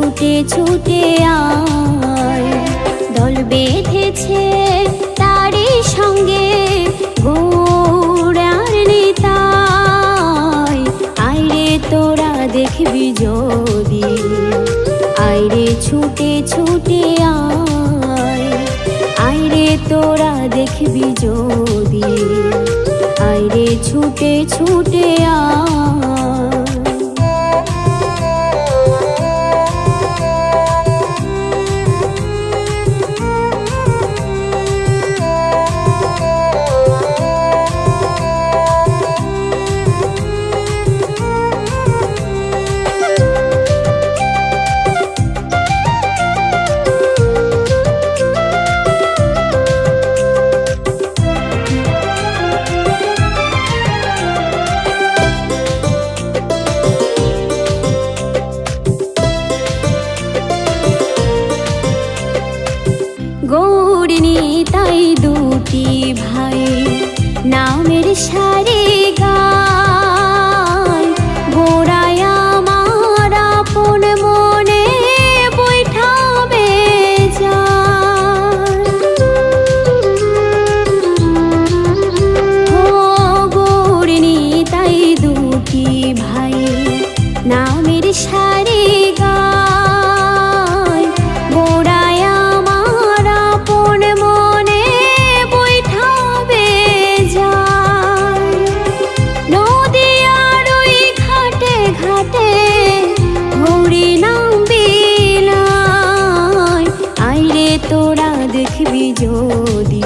ছুটে ছুটে আয়। দল বেঁধেছে তারই সঙ্গে গৌর আর নিতাই। আইরে তোরা দেখবি যদি, আইরে ছুটে ছুটে আয়। আইরে তোরা দেখবি যদি, আইরে ছুটে ছুটে আয়। গৌর নিতাই দুটি ভাই নামের সারে গায়। গোড়ায় আমার আপন মনে বৈঠাবে যায়। ও গৌর নিতাই দুটি ভাই নামের সারে গায়। গোড়ায় আমার আপন মনে বৈঠাবে যায়। নদীয়ার ওই ঘাটে ঘাটে হরি নাম বিলায়। আইরে তোরা দেখবি যদি,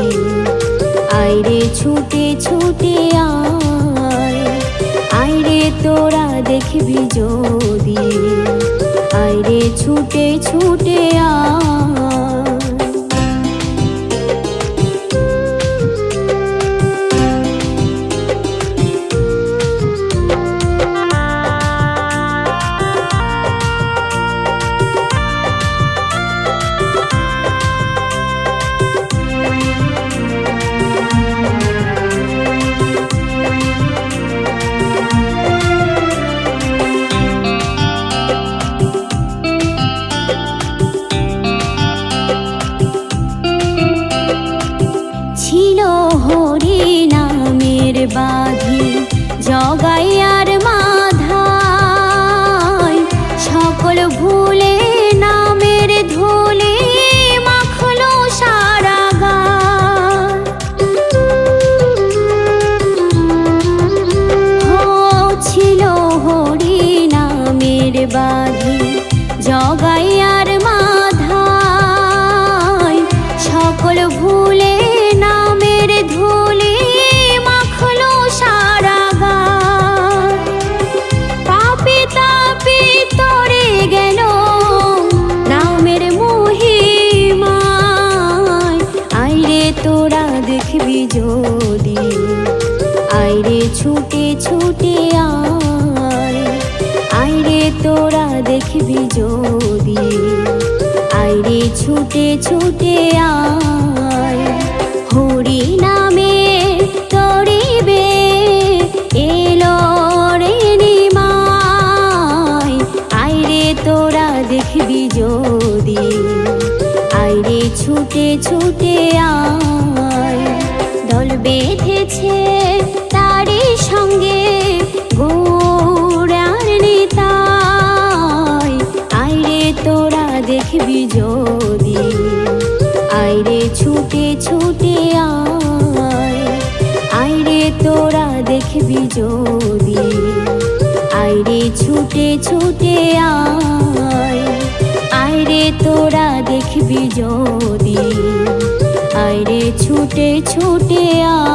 আইরে ছুটে ছুটে আয়। আইরে তোরা দেখবি যদি, আইরে ছুটে ছুটে আয়। ছিল হরি নামের বাঁধি জগাই আর মাধায়। সকল ভুলে নামের ধুলি মাখলো সারা গায়। ও ছিল হরি নামের বাঁধি জগাই আর মাধায়। সকল ভুলে নামের ধুলি মাখলো সারা গায়। পাপি তাপি তরে গেল নামের মহিমায়। আইরে তোরা দেখবি যদি, আইরে ছুটে ছুটে আয়। আইরে তোরা দেখবি যদি, আইরে ছুটে ছুটে আয়। হরি নামে তরিবে এলো রে নিমাই। আইরে তোরা দেখবি যদি, আইরে ছুটে ছুটে আয়। দল বেঁধেছে তারই সঙ্গে গৌর আর নিতাই। আইরে তোরা দেখবি যদি, আইরে ছুটে ছুটে আয়। আইরে তোরা দেখবি যদি, আইরে ছুটে ছুটে আয়। আইরে তোরা দেখবি যদি, আইরে ছুটে ছুটে আয়।